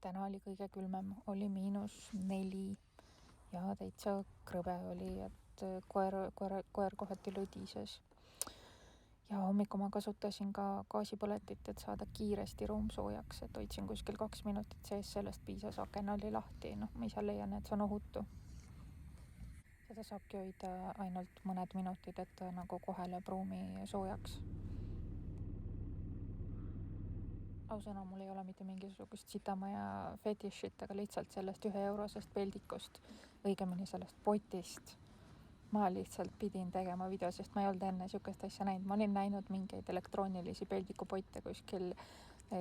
Täna oli kõige külmem, oli -4 ja täitsa krõbe oli, et koer kohati lõdises. Ja hommikul ma kasutasin ka gaasipõletit, et saada kiiresti ruum soojaks, et hoidsin kuskil 2 minutit sees, sellest piisas, aken oli lahti. Ma ise leian, et see on ohutu. Seda saabki hoida ainult mõned minutid, et ta nagu kohe lööb ruumi soojaks. Ausõna, mul ei ole mitte mingisugust sitamaja fetišit, aga lihtsalt sellest 1 eurosest peldikust, õigemini sellest potist. Ma lihtsalt pidin tegema video, sest ma ei olnud enne sihukest asja näinud. Ma olin näinud mingeid elektroonilisi peldikupotte kuskil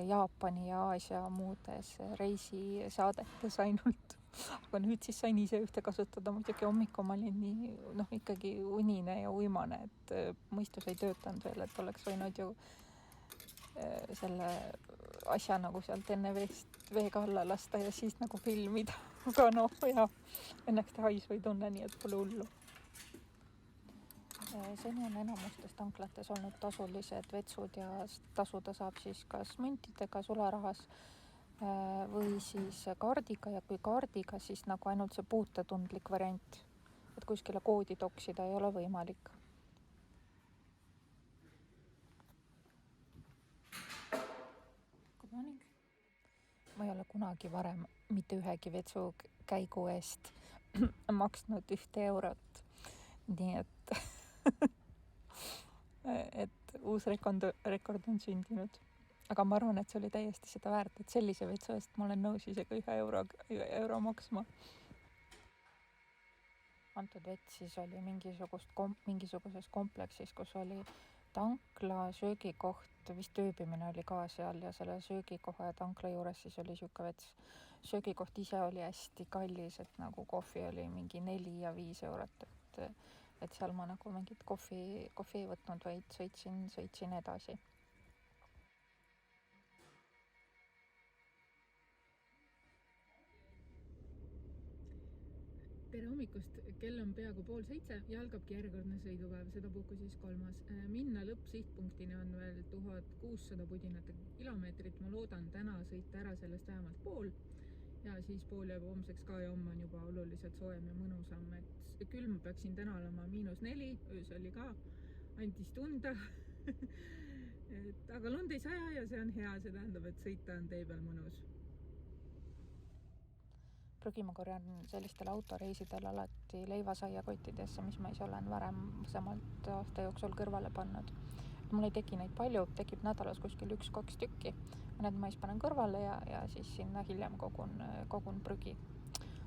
Jaapani ja Aasia muudes reisisaadetes ainult. Aga nüüd siis sain ise ühte kasutada. Muidugi hommikul ma olin nii, ikkagi unine ja uimane, et mõistus ei töötanud veel, et oleks võinud ju selle asja nagu sealt enne veega alla lasta ja siis nagu filmida. Aga ja õnneks ta haisu ei tunne, nii et pole hullu. Seni on enamustes tanklates olnud tasulised vetsud ja tasuda saab siis kas müntidega sularahas või siis kaardiga, ja kui kaardiga, siis nagu ainult see puutetundlik variant, et kuskile koodi toksida ei ole võimalik. Ma ei ole kunagi varem mitte ühegi vetsu käigu eest maksnud 1 eurot. Nii et uus rekord on sündinud. Aga ma arvan, et see oli täiesti seda väärt, et sellise vetsu eest ma olen nõus isegi 1 euro maksma. Antud vets siis oli mingisuguses kompleksis, kus oli tankla, söögikoht, vist ööbimine oli ka seal ja selle söögikoha ja tankla juures siis oli siuke vets. Söögikoht ise oli hästi kallis, et nagu kohvi oli mingi 4 ja 5 eurot, et seal ma nagu mingit kohvi ei võtnud, vaid sõitsin edasi. Tere hommikust, kell on peaaegu 6:30 ja algabki järjekordne sõidupäev, sedapuhku siis 3. Minna lõppsihtpunktini on veel 1600 pudinate kilomeetrit. Ma loodan täna sõita ära sellest vähemalt pool ja siis pool jääb homseks ka ja homme on juba oluliselt soojem ja mõnusam. Et külm peaksin täna olema -4, öös oli ka, andis tunda. Aga lund ei saja ja see on hea, see tähendab, et sõita on tee peal mõnus. Prügi ma korjan sellistel autoreisidel alati leivasaiakottidesse, mis ma ise olen varemalt aasta jooksul kõrvale pannud. Mul ei teki neid palju, tekib nädalas kuskil 1-2 tükki. Need ma siis panen kõrvale ja siis sinna hiljem kogun prügi.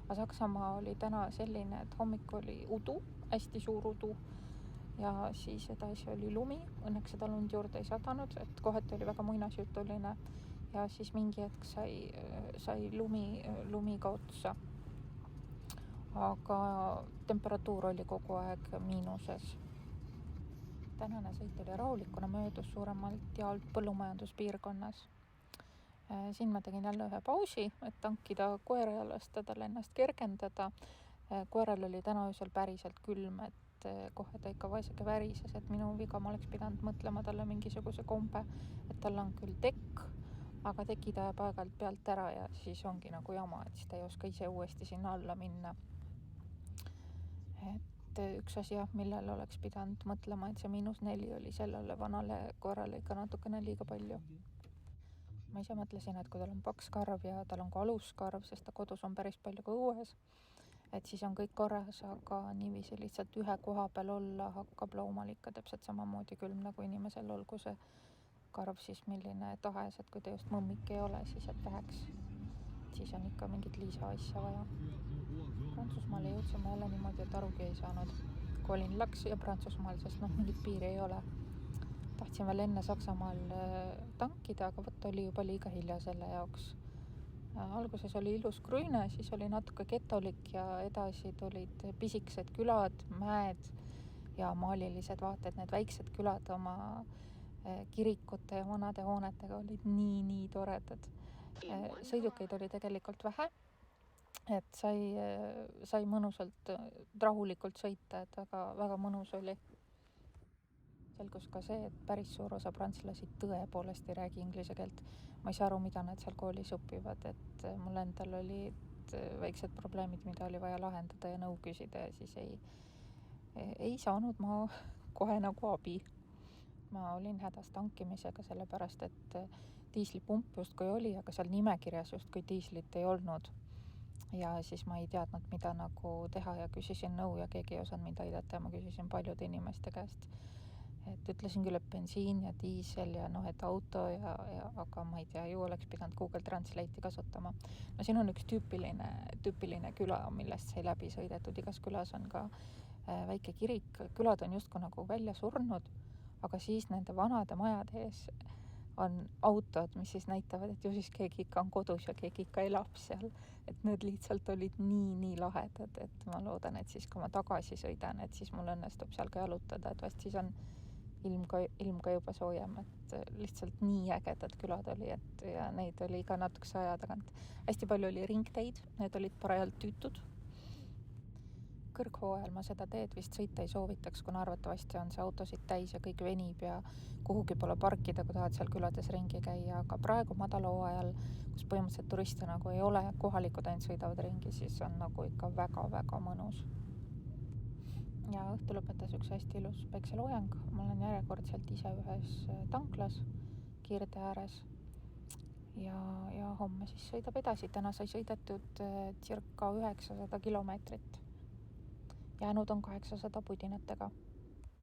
Aga Saksamaa oli täna selline, et hommik oli udu, hästi suur udu ja siis edasi oli lumi. Õnneks seda lund juurde ei sadanud, et kohati oli väga muinasjutuline. Ja siis mingi hetk sai lumiga otsa. Aga temperatuur oli kogu aeg miinuses. Tänane sõit oli rahulik, kuna möödus suuremalt jaolt põllumajanduspiirkonnas. Siin ma tegin jälle ühe pausi, et tankida koera ja lasta tal ennast kergendada. Koeral oli täna öösel päriselt külm, et kohe ta ikka vaeseke värises, et minu viga ma oleks pidanud mõtlema talle mingisuguse kombe, et tal on küll tekk, aga tekid ajab aeg-ajalt pealt ära ja siis ongi nagu jama, et siis ta ei oska ise uuesti sinna alla minna. Et üks asi, millele oleks pidanud mõtlema, et see -4 oli sellele vanale koerale ikka natukene liiga palju. Ma ise mõtlesin, et kui tal on paks karv ja tal on ka aluskarv, sest ta kodus on päris palju ka õues, et siis on kõik korras, aga niiviisi lihtsalt ühe koha peal olla hakkab loomal ikka täpselt samamoodi külm nagu inimesel, olgu see karv siis milline tahes, et kui ta just mõmmik ei ole, siis et väheks. Siis on ikka mingit lisaasja vaja. Prantsusmaale jõudsime jälle niimoodi, et arugi ei saanud. Kui olin Laks ja Prantsusmaal, sest mingit piiri ei ole. Tahtsin veel enne Saksamaal tankida, aga oli juba liiga hilja selle jaoks. Alguses oli ilus Grüne, siis oli natuke getolik ja edasi tulid pisikesed külad, mäed ja maalilised vaated. Need väiksed külad oma kirikute ja vanade hoonetega olid nii toredad. Sõidukeid oli tegelikult vähe, et sai mõnusalt rahulikult sõita, et väga mõnus oli. selgus ka see, et päris suur osa prantslasi tõepoolest ei räägi inglise keelt. Ma ei saa aru, mida nad seal koolis õpivad, et mul endal olid väiksed probleemid, mida oli vaja lahendada ja nõu küsida ja siis ei saanud ma kohe nagu abi. Ma olin hädas tankimisega, sellepärast et diislipump justkui oli, aga seal nimekirjas justkui diislit ei olnud. Ja siis ma ei teadnud, mida nagu teha ja küsisin nõu ja keegi ei osanud mind aidata ja ma küsisin paljude inimeste käest. Et ütlesin küll, et bensiin ja diisel ja et auto aga ma ei tea, ju oleks pidanud Google Translate'i kasutama. No siin on üks tüüpiline küla, millest sai läbi sõidetud. Igas külas on ka väike kirik. Külad on justkui nagu välja surnud, aga siis nende vanade majade ees on autod, mis siis näitavad, et ju siis keegi ikka on kodus ja keegi ikka elab seal. Et need lihtsalt olid nii lahedad, et ma loodan, et siis kui ma tagasi sõidan, et siis mul õnnestub seal ka jalutada, et vast siis on ilm ka juba soojem, et lihtsalt nii ägedad külad oli, et ja neid oli ka natukese aja tagant. Hästi palju oli ringteid, need olid parajalt tüütud. Kõrghooajal ma seda teed vist sõita ei soovitaks, kuna arvatavasti on see autosid täis ja kõik venib ja kuhugi pole parkida, kui tahad seal külades ringi käia, aga praegu madalhooajal, kus põhimõtteliselt turiste nagu ei ole, kohalikud ainult sõidavad ringi, siis on nagu ikka väga mõnus. Ja õhtu lõpetas üks hästi ilus päikseloojang. Ma olen järjekordselt ise ühes tanklas Kirde ääres ja homme siis sõidab edasi. Täna sai sõidetud circa 900 kilomeetrit. Jäänud on 800 pudinatega.